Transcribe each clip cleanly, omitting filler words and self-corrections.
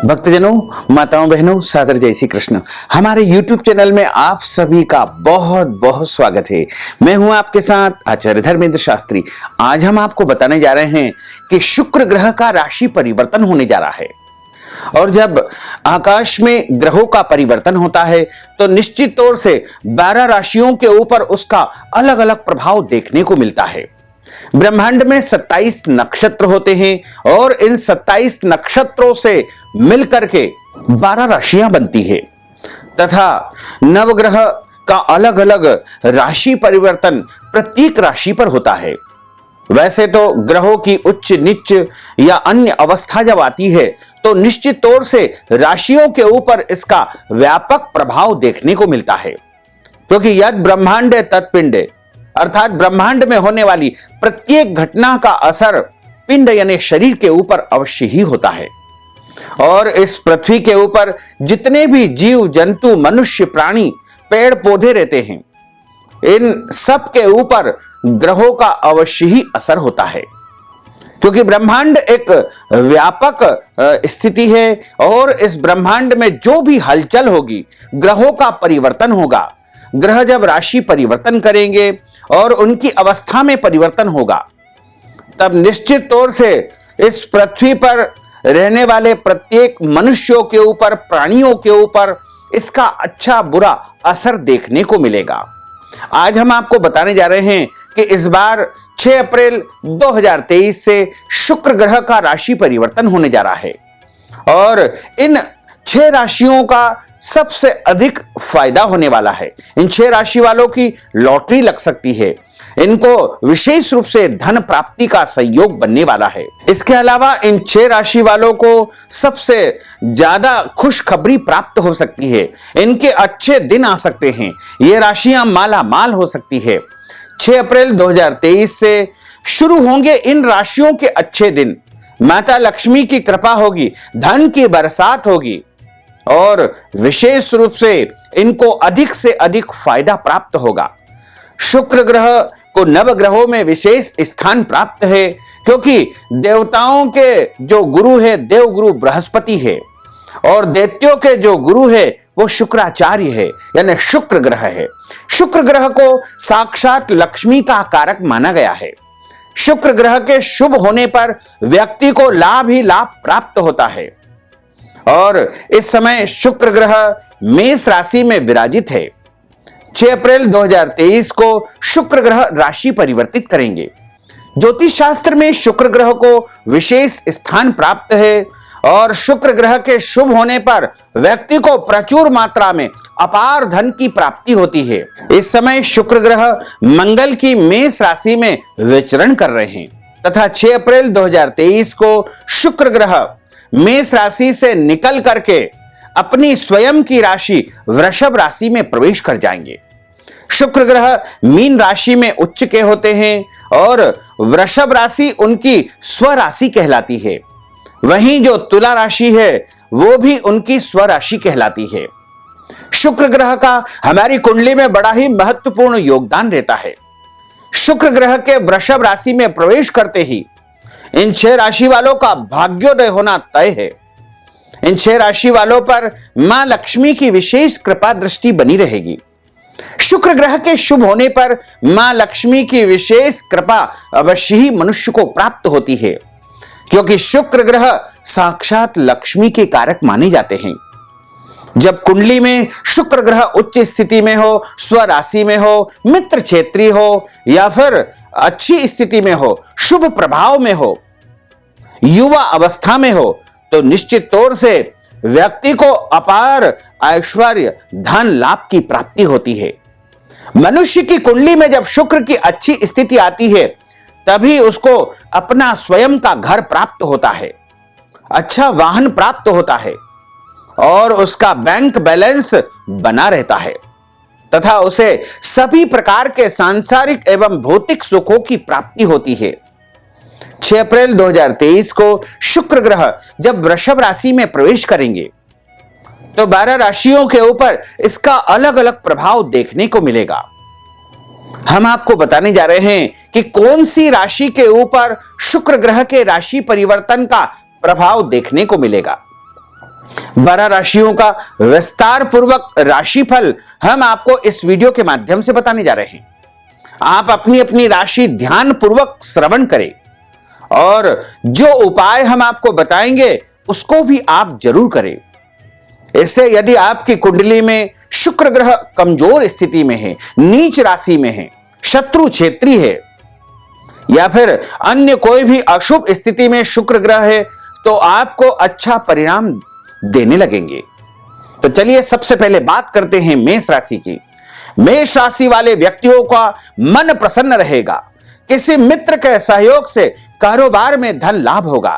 भक्तजनों, माताओं, बहनों, सादर जय श्री कृष्ण। हमारे YouTube चैनल में आप सभी का बहुत बहुत स्वागत है। मैं हूं आपके साथ आचार्य धर्मेंद्र शास्त्री। आज हम आपको बताने जा रहे हैं कि शुक्र ग्रह का राशि परिवर्तन होने जा रहा है। और जब आकाश में ग्रहों का परिवर्तन होता है तो निश्चित तौर से 12 राशियों के ऊपर उसका अलग अलग प्रभाव देखने को मिलता है। ब्रह्मांड में 27 नक्षत्र होते हैं और इन 27 नक्षत्रों से मिलकर के 12 राशियां बनती है तथा नवग्रह का अलग अलग राशि परिवर्तन प्रत्येक राशि पर होता है। वैसे तो ग्रहों की उच्च नीच या अन्य अवस्था जब आती है तो निश्चित तौर से राशियों के ऊपर इसका व्यापक प्रभाव देखने को मिलता है, क्योंकि यद ब्रह्मांड तत्पिंड अर्थात ब्रह्मांड में होने वाली प्रत्येक घटना का असर पिंड यानी शरीर के ऊपर अवश्य ही होता है। और इस पृथ्वी के ऊपर जितने भी जीव जंतु, मनुष्य, प्राणी, पेड़ पौधे रहते हैं, इन सब के ऊपर ग्रहों का अवश्य ही असर होता है, क्योंकि ब्रह्मांड एक व्यापक स्थिति है और इस ब्रह्मांड में जो भी हलचल होगी ग्रहों का परिवर्तन होगा। ग्रह जब राशि परिवर्तन करेंगे और उनकी अवस्था में परिवर्तन होगा तब निश्चित तौर से इस पृथ्वी पर रहने वाले प्रत्येक मनुष्यों के ऊपर, प्राणियों के ऊपर इसका अच्छा बुरा असर देखने को मिलेगा। आज हम आपको बताने जा रहे हैं कि इस बार 6 अप्रैल 2023 से शुक्र ग्रह का राशि परिवर्तन होने जा रहा है और इन 6 राशियों का सबसे अधिक फायदा होने वाला है। इन 6 राशि वालों की लॉटरी लग सकती है। इनको विशेष रूप से धन प्राप्ति का संयोग बनने वाला है। इसके अलावा इन 6 राशि वालों को सबसे ज्यादा खुशखबरी प्राप्त हो सकती है। इनके अच्छे दिन आ सकते हैं। ये राशियां माला माल हो सकती है। 6 अप्रैल 2023 से शुरू होंगे इन राशियों के अच्छे दिन। माता लक्ष्मी की कृपा होगी, धन की बरसात होगी और विशेष रूप से इनको अधिक से अधिक फायदा प्राप्त होगा। शुक्र ग्रह को नवग्रहों में विशेष स्थान प्राप्त है, क्योंकि देवताओं के जो गुरु है देवगुरु बृहस्पति है और दैत्यों के जो गुरु है वो शुक्राचार्य है, यानी शुक्र ग्रह है। शुक्र ग्रह को साक्षात लक्ष्मी का कारक माना गया है। शुक्र ग्रह के शुभ होने पर व्यक्ति को लाभ ही लाभ प्राप्त होता है और इस समय शुक्र ग्रह मेष राशि में विराजित है। 6 अप्रैल 2023 को शुक्र ग्रह राशि परिवर्तित करेंगे। ज्योतिष शास्त्र में शुक्र ग्रह को विशेष स्थान प्राप्त है और शुक्र ग्रह के शुभ होने पर व्यक्ति को प्रचुर मात्रा में अपार धन की प्राप्ति होती है। इस समय शुक्र ग्रह मंगल की मेष राशि में विचरण कर रहे हैं तथा 6 अप्रैल 2023 को शुक्र ग्रह मेष राशि से निकल करके अपनी स्वयं की राशि वृषभ राशि में प्रवेश कर जाएंगे। शुक्र ग्रह मीन राशि में उच्च के होते हैं और वृषभ राशि उनकी स्वराशि कहलाती है। वहीं जो तुला राशि है वो भी उनकी स्वराशि कहलाती है। शुक्र ग्रह का हमारी कुंडली में बड़ा ही महत्वपूर्ण योगदान रहता है। शुक्र ग्रह के वृषभ राशि में प्रवेश करते ही इन 6 राशि वालों का भाग्योदय होना तय है। इन 6 राशि वालों पर मां लक्ष्मी की विशेष कृपा दृष्टि बनी रहेगी। शुक्र ग्रह के शुभ होने पर मां लक्ष्मी की विशेष कृपा अवश्य ही मनुष्य को प्राप्त होती है, क्योंकि शुक्र ग्रह साक्षात लक्ष्मी के कारक माने जाते हैं। जब कुंडली में शुक्र ग्रह उच्च स्थिति में हो, स्वराशि में हो, मित्र क्षेत्रीय हो या फिर अच्छी स्थिति में हो, शुभ प्रभाव में हो, युवा अवस्था में हो, तो निश्चित तौर से व्यक्ति को अपार ऐश्वर्य, धन लाभ की प्राप्ति होती है। मनुष्य की कुंडली में जब शुक्र की अच्छी स्थिति आती है तभी उसको अपना स्वयं का घर प्राप्त होता है, अच्छा वाहन प्राप्त होता है और उसका बैंक बैलेंस बना रहता है तथा उसे सभी प्रकार के सांसारिक एवं भौतिक सुखों की प्राप्ति होती है। 6 अप्रैल 2023 को शुक्र ग्रह जब वृषभ राशि में प्रवेश करेंगे तो 12 राशियों के ऊपर इसका अलग अलग प्रभाव देखने को मिलेगा। हम आपको बताने जा रहे हैं कि कौन सी राशि के ऊपर शुक्र ग्रह के राशि परिवर्तन का प्रभाव देखने को मिलेगा। 12 राशियों का विस्तार पूर्वक राशिफल हम आपको इस वीडियो के माध्यम से बताने जा रहे हैं। आप अपनी अपनी राशि ध्यान पूर्वक श्रवण करें और जो उपाय हम आपको बताएंगे उसको भी आप जरूर करें। इससे यदि आपकी कुंडली में शुक्र ग्रह कमजोर स्थिति में है, नीच राशि में है, शत्रु क्षेत्री है या फिर अन्य कोई भी अशुभ स्थिति में शुक्र ग्रह है तो आपको अच्छा परिणाम देने लगेंगे। तो चलिए सबसे पहले बात करते हैं मेष राशि की। मेष राशि वाले व्यक्तियों का मन प्रसन्न रहेगा। किसी मित्र के सहयोग से कारोबार में धन लाभ होगा।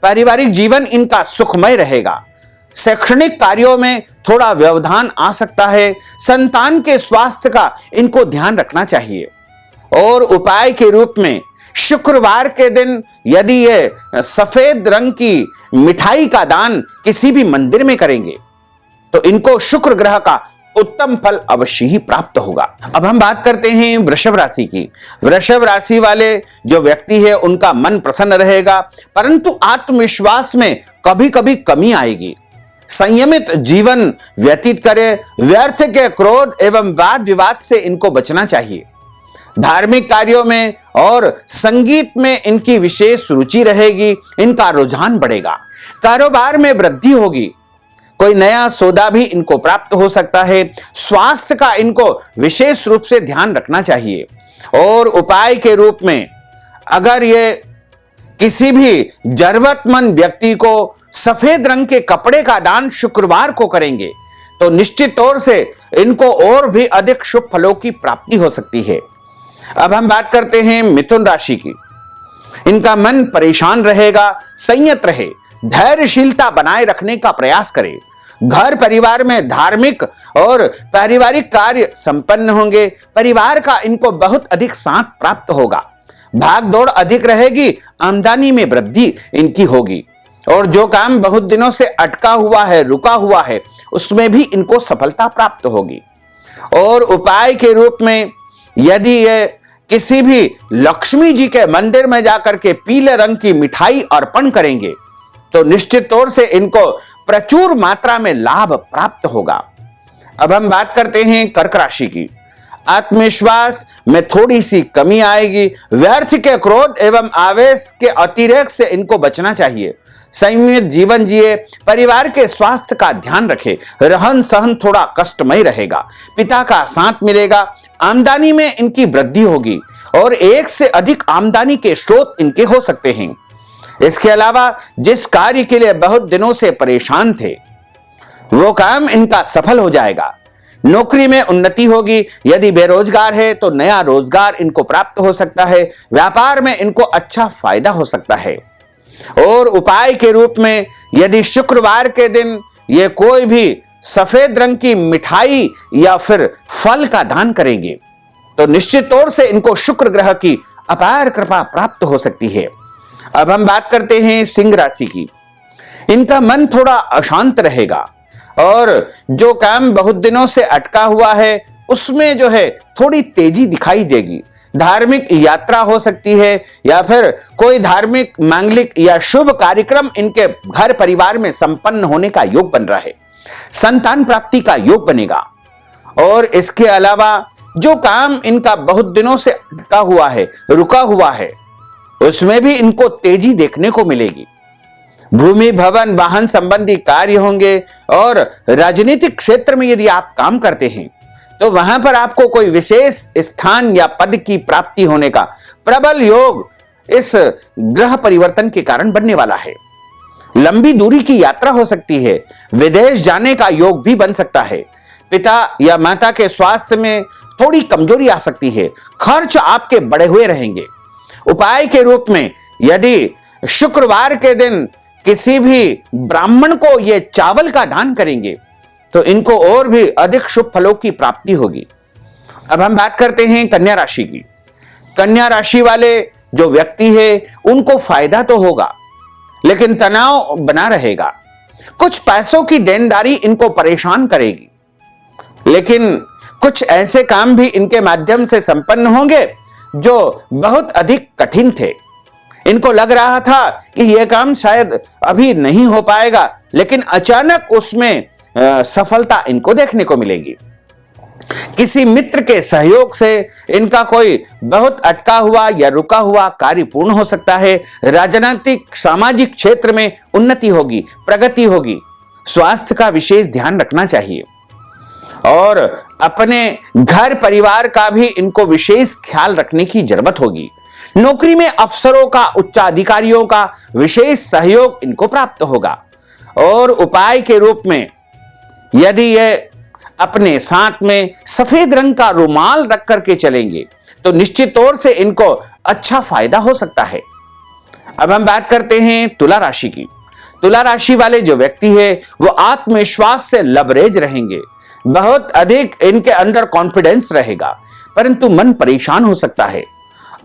पारिवारिक जीवन इनका सुखमय रहेगा। शैक्षणिक कार्यों में थोड़ा व्यवधान आ सकता है। संतान के स्वास्थ्य का इनको ध्यान रखना चाहिए। और उपाय के रूप में शुक्रवार के दिन यदि ये सफेद रंग की मिठाई का दान किसी भी मंदिर में करेंगे तो इनको शुक्र ग्रह का उत्तम फल अवश्य ही प्राप्त होगा। अब हम बात करते हैं वृषभ राशि की। वृषभ राशि वाले जो व्यक्ति है उनका मन प्रसन्न रहेगा, परंतु आत्मविश्वास में कभी कभी कमी आएगी। संयमित जीवन व्यतीत करें। व्यर्थ के क्रोध एवं वाद विवाद से इनको बचना चाहिए। धार्मिक कार्यों में और संगीत में इनकी विशेष रुचि रहेगी। इनका रुझान बढ़ेगा। कारोबार में वृद्धि होगी। कोई नया सौदा भी इनको प्राप्त हो सकता है। स्वास्थ्य का इनको विशेष रूप से ध्यान रखना चाहिए। और उपाय के रूप में अगर ये किसी भी जरूरतमंद व्यक्ति को सफेद रंग के कपड़े का दान शुक्रवार को करेंगे तो निश्चित तौर से इनको और भी अधिक शुभ फलों की प्राप्ति हो सकती है। अब हम बात करते हैं मिथुन राशि की। इनका मन परेशान रहेगा। संयत रहे। धैर्यशीलता बनाए रखने का प्रयास करें। घर परिवार में धार्मिक और पारिवारिक कार्य संपन्न होंगे। परिवार का इनको बहुत अधिक साथ प्राप्त होगा। भाग दौड़ अधिक रहेगी। आमदनी में वृद्धि इनकी होगी और जो काम बहुत दिनों से अटका हुआ है, रुका हुआ है, उसमें भी इनको सफलता प्राप्त होगी। और उपाय के रूप में यदि ये किसी भी लक्ष्मी जी के मंदिर में जाकर के पीले रंग की मिठाई अर्पण करेंगे तो निश्चित तौर से इनको प्रचुर मात्रा में लाभ प्राप्त होगा। अब हम बात करते हैं कर्क राशि की। आत्मविश्वास में थोड़ी सी कमी आएगी। व्यर्थ के क्रोध एवं आवेश के अतिरेक से इनको बचना चाहिए। संयमित जीवन जिए। परिवार के स्वास्थ्य का ध्यान रखें। रहन सहन थोड़ा कष्टमय रहेगा। पिता का साथ मिलेगा। आमदनी में इनकी वृद्धि होगी और एक से अधिक आमदनी के स्रोत इनके हो सकते हैं। इसके अलावा जिस कार्य के लिए बहुत दिनों से परेशान थे वो काम इनका सफल हो जाएगा। नौकरी में उन्नति होगी। यदि बेरोजगार है तो नया रोजगार इनको प्राप्त हो सकता है। व्यापार में इनको अच्छा फायदा हो सकता है। और उपाय के रूप में यदि शुक्रवार के दिन ये कोई भी सफेद रंग की मिठाई या फिर फल का दान करेंगे तो निश्चित तौर से इनको शुक्र ग्रह की अपार कृपा प्राप्त हो सकती है। अब हम बात करते हैं सिंह राशि की। इनका मन थोड़ा अशांत रहेगा और जो काम बहुत दिनों से अटका हुआ है उसमें जो है थोड़ी तेजी दिखाई देगी। धार्मिक यात्रा हो सकती है या फिर कोई धार्मिक, मांगलिक या शुभ कार्यक्रम इनके घर परिवार में संपन्न होने का योग बन रहा है। संतान प्राप्ति का योग बनेगा। और इसके अलावा जो काम इनका बहुत दिनों से अटका हुआ है, रुका हुआ है, उसमें भी इनको तेजी देखने को मिलेगी। भूमि, भवन, वाहन संबंधी कार्य होंगे। और राजनीतिक क्षेत्र में यदि आप काम करते हैं तो वहां पर आपको कोई विशेष स्थान या पद की प्राप्ति होने का प्रबल योग इस ग्रह परिवर्तन के कारण बनने वाला है। लंबी दूरी की यात्रा हो सकती है। विदेश जाने का योग भी बन सकता है। पिता या माता के स्वास्थ्य में थोड़ी कमजोरी आ सकती है। खर्च आपके बढ़े हुए रहेंगे। उपाय के रूप में यदि शुक्रवार के दिन किसी भी ब्राह्मण को ये चावल का दान करेंगे तो इनको और भी अधिक शुभ फलों की प्राप्ति होगी। अब हम बात करते हैं कन्या राशि की। कन्या राशि वाले जो व्यक्ति है उनको फायदा तो होगा लेकिन तनाव बना रहेगा। कुछ पैसों की देनदारी इनको परेशान करेगी लेकिन कुछ ऐसे काम भी इनके माध्यम से संपन्न होंगे जो बहुत अधिक कठिन थे। इनको लग रहा था कि यह काम शायद अभी नहीं हो पाएगा, लेकिन अचानक उसमें सफलता इनको देखने को मिलेगी। किसी मित्र के सहयोग से इनका कोई बहुत अटका हुआ या रुका हुआ कार्य पूर्ण हो सकता है। राजनीतिक सामाजिक क्षेत्र में उन्नति होगी, प्रगति होगी। स्वास्थ्य का विशेष ध्यान रखना चाहिए और अपने घर परिवार का भी इनको विशेष ख्याल रखने की जरूरत होगी। नौकरी में अफसरों का, उच्चाधिकारियों का विशेष सहयोग इनको प्राप्त होगा और उपाय के रूप में यदि ये अपने साथ में सफेद रंग का रुमाल रख करके चलेंगे तो निश्चित तौर से इनको अच्छा फायदा हो सकता है। अब हम बात करते हैं तुला राशि की। तुला राशि वाले जो व्यक्ति है वो आत्मविश्वास से लबरेज रहेंगे, बहुत अधिक इनके अंदर कॉन्फिडेंस रहेगा, परंतु मन परेशान हो सकता है।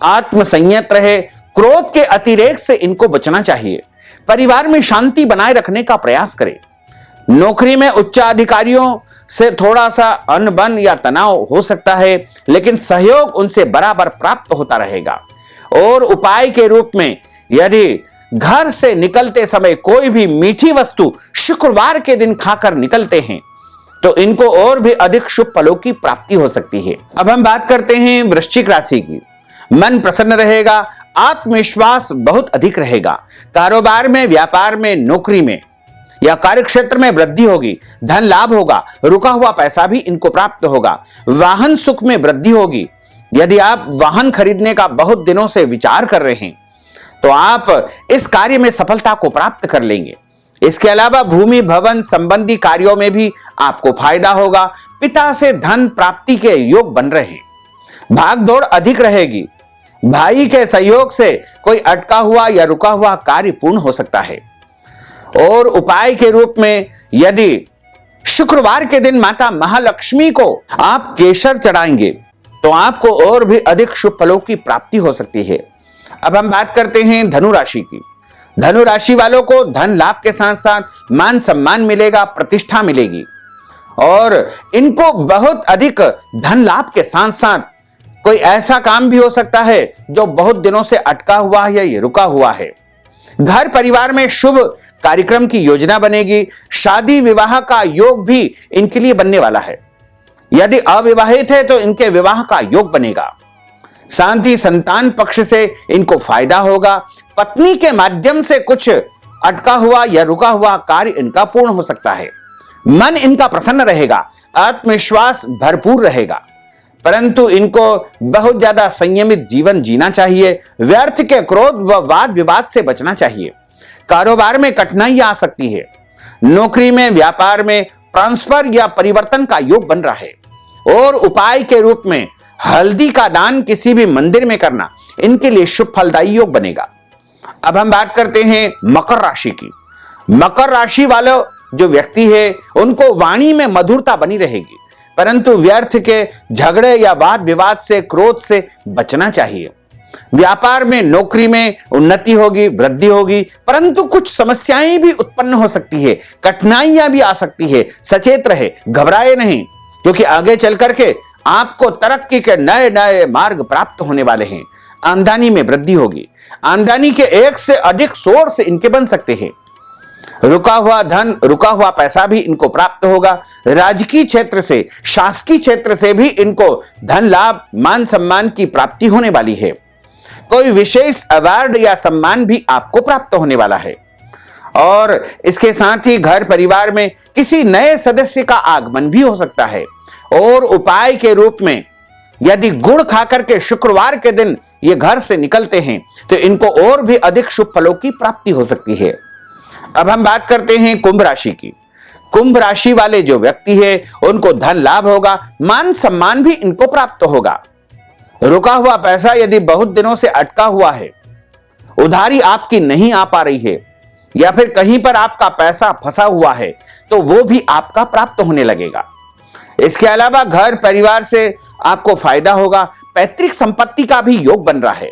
आत्मसंयत रहे, क्रोध के अतिरेक से इनको बचना चाहिए। परिवार में शांति बनाए रखने का प्रयास करें। नौकरी में उच्चाधिकारियों से थोड़ा सा अनबन या तनाव हो सकता है, लेकिन सहयोग उनसे बराबर प्राप्त होता रहेगा। और उपाय के रूप में यदि घर से निकलते समय कोई भी मीठी वस्तु शुक्रवार के दिन खाकर निकलते हैं तो इनको और भी अधिक शुभ फलों की प्राप्ति हो सकती है। अब हम बात करते हैं वृश्चिक राशि की। मन प्रसन्न रहेगा, आत्मविश्वास बहुत अधिक रहेगा। कारोबार में, व्यापार में, नौकरी में या कार्यक्षेत्र में वृद्धि होगी। धन लाभ होगा, रुका हुआ पैसा भी इनको प्राप्त होगा। वाहन सुख में वृद्धि होगी। यदि आप वाहन खरीदने का बहुत दिनों से विचार कर रहे हैं तो आप इस कार्य में सफलता को प्राप्त कर लेंगे। इसके अलावा भूमि भवन संबंधी कार्यों में भी आपको फायदा होगा। पिता से धन प्राप्ति के योग बन रहे हैं। भाग दौड़ अधिक रहेगी। भाई के सहयोग से कोई अटका हुआ या रुका हुआ कार्य पूर्ण हो सकता है। और उपाय के रूप में यदि शुक्रवार के दिन माता महालक्ष्मी को आप केसर चढ़ाएंगे तो आपको और भी अधिक शुभ फलों की प्राप्ति हो सकती है। अब हम बात करते हैं धनु राशि की। धनु राशि वालों को धन लाभ के साथ साथ मान सम्मान मिलेगा, प्रतिष्ठा मिलेगी और इनको बहुत अधिक धन लाभ के साथ साथ कोई ऐसा काम भी हो सकता है जो बहुत दिनों से अटका हुआ है या ये रुका हुआ है। घर परिवार में शुभ कार्यक्रम की योजना बनेगी। शादी विवाह का योग भी इनके लिए बनने वाला है। यदि अविवाहित है तो इनके विवाह का योग बनेगा। साथ ही संतान पक्ष से इनको फायदा होगा। पत्नी के माध्यम से कुछ अटका हुआ या रुका हुआ कार्य इनका पूर्ण हो सकता है। मन इनका प्रसन्न रहेगा, आत्मविश्वास भरपूर रहेगा, परंतु इनको बहुत ज्यादा संयमित जीवन जीना चाहिए। व्यर्थ के क्रोध व वाद विवाद से बचना चाहिए। कारोबार में कठिनाई आ सकती है। नौकरी में, व्यापार में ट्रांसफर या परिवर्तन का योग बन रहा है। और उपाय के रूप में हल्दी का दान किसी भी मंदिर में करना इनके लिए शुभ फलदायी योग बनेगा। अब हम बात करते हैं मकर राशि की। मकर राशि वाले जो व्यक्ति है उनको वाणी में मधुरता बनी रहेगी, परंतु व्यर्थ के झगड़े या वाद विवाद से, क्रोध से बचना चाहिए। व्यापार में, नौकरी में उन्नति होगी, वृद्धि होगी, परंतु कुछ समस्याएं भी उत्पन्न हो सकती है, कठिनाइयां भी आ सकती है। सचेत रहे, घबराए नहीं, क्योंकि आगे चल करके आपको तरक्की के नए नए मार्ग प्राप्त होने वाले हैं। आमदनी में वृद्धि होगी। आमदनी के एक से अधिक सोर्स इनके बन सकते हैं। रुका हुआ धन, रुका हुआ पैसा भी इनको प्राप्त होगा। राजकीय क्षेत्र से, शासकीय क्षेत्र से भी इनको धन लाभ, मान सम्मान की प्राप्ति होने वाली है। कोई विशेष अवार्ड या सम्मान भी आपको प्राप्त होने वाला है। और इसके साथ ही घर परिवार में किसी नए सदस्य का आगमन भी हो सकता है। और उपाय के रूप में यदि गुड़ खाकर के शुक्रवार के दिन ये घर से निकलते हैं तो इनको और भी अधिक शुभ फलों की प्राप्ति हो सकती है। अब हम बात करते हैं कुंभ राशि की। कुंभ राशि वाले जो व्यक्ति है उनको धन लाभ होगा, मान सम्मान भी इनको प्राप्त होगा। रुका हुआ पैसा यदि बहुत दिनों से अटका हुआ है, उधारी आपकी नहीं आ पा रही है या फिर कहीं पर आपका पैसा फंसा हुआ है तो वो भी आपका प्राप्त होने लगेगा। इसके अलावा घर परिवार से आपको फायदा होगा। पैतृक संपत्ति का भी योग बन रहा है।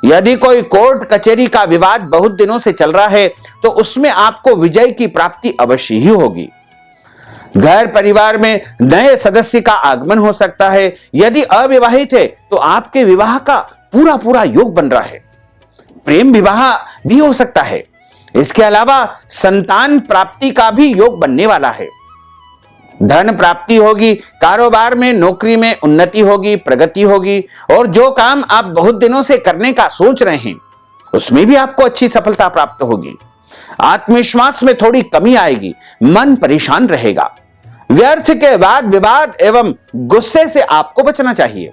यदि कोई कोर्ट कचहरी का विवाद बहुत दिनों से चल रहा है तो उसमें आपको विजय की प्राप्ति अवश्य ही होगी। घर परिवार में नए सदस्य का आगमन हो सकता है। यदि अविवाहित है तो आपके विवाह का पूरा पूरा योग बन रहा है। प्रेम विवाह भी हो सकता है। इसके अलावा संतान प्राप्ति का भी योग बनने वाला है। धन प्राप्ति होगी, कारोबार में, नौकरी में उन्नति होगी, प्रगति होगी, और जो काम आप बहुत दिनों से करने का सोच रहे हैं उसमें भी आपको अच्छी सफलता प्राप्त होगी। आत्मविश्वास में थोड़ी कमी आएगी, मन परेशान रहेगा। व्यर्थ के वाद विवाद एवं गुस्से से आपको बचना चाहिए।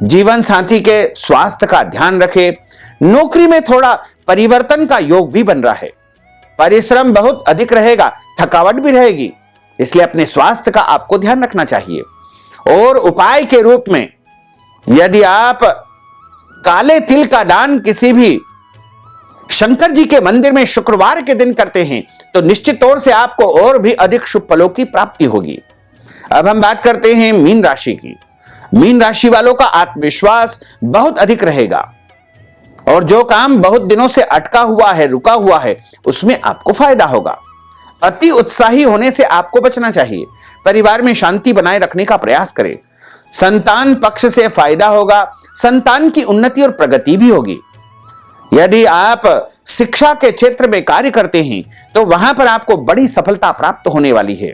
जीवन साथी के स्वास्थ्य का ध्यान रखें। नौकरी में थोड़ा परिवर्तन का योग भी बन रहा है। परिश्रम बहुत अधिक रहेगा, थकावट भी रहेगी, इसलिए अपने स्वास्थ्य का आपको ध्यान रखना चाहिए। और उपाय के रूप में यदि आप काले तिल का दान किसी भी शंकर जी के मंदिर में शुक्रवार के दिन करते हैं तो निश्चित तौर से आपको और भी अधिक शुभ फलों की प्राप्ति होगी। अब हम बात करते हैं मीन राशि की। मीन राशि वालों का आत्मविश्वास बहुत अधिक रहेगा और जो काम बहुत दिनों से अटका हुआ है, रुका हुआ है, उसमें आपको फायदा होगा। अति उत्साही होने से आपको बचना चाहिए। परिवार में शांति बनाए रखने का प्रयास करें। संतान पक्ष से फायदा होगा। संतान की उन्नति और प्रगति भी होगी। यदि आप शिक्षा के क्षेत्र में कार्य करते हैं तो वहां पर आपको बड़ी सफलता प्राप्त होने वाली है।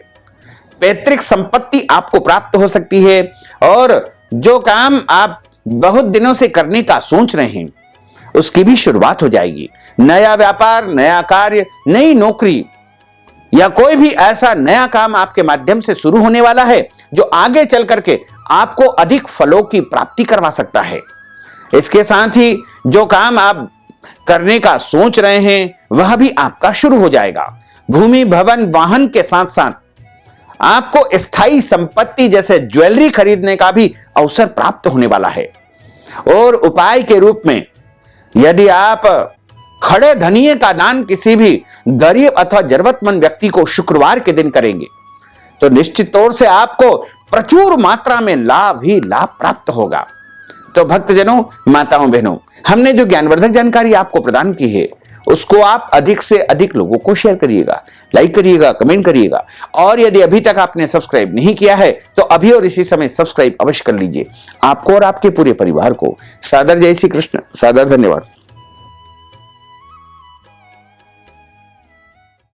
पैतृक संपत्ति आपको प्राप्त हो सकती है और जो काम आप बहुत दिनों से करने का सोच रहे हैं उसकी भी शुरुआत हो जाएगी। नया व्यापार, नया कार्य, नई नौकरी या कोई भी ऐसा नया काम आपके माध्यम से शुरू होने वाला है जो आगे चल करके आपको अधिक फलों की प्राप्ति करवा सकता है। इसके साथ ही जो काम आप करने का सोच रहे हैं वह भी आपका शुरू हो जाएगा। भूमि, भवन, वाहन के साथ साथ आपको स्थायी संपत्ति जैसे ज्वेलरी खरीदने का भी अवसर प्राप्त होने वाला है। और उपाय के रूप में यदि आप खड़े धनिये का दान किसी भी गरीब अथवा जरूरतमंद व्यक्ति को शुक्रवार के दिन करेंगे तो निश्चित तौर से आपको प्रचुर मात्रा में लाभ ही लाभ प्राप्त होगा। तो भक्तजनों, माताओं, बहनों, हमने जो ज्ञानवर्धक जानकारी आपको प्रदान की है उसको आप अधिक से अधिक लोगों को शेयर करिएगा, लाइक करिएगा, कमेंट करिएगा। और यदि अभी तक आपने सब्सक्राइब नहीं किया है तो अभी और इसी समय सब्सक्राइब अवश्य कर लीजिए। आपको और आपके पूरे परिवार को सादर जय श्री कृष्ण, सादर धन्यवाद।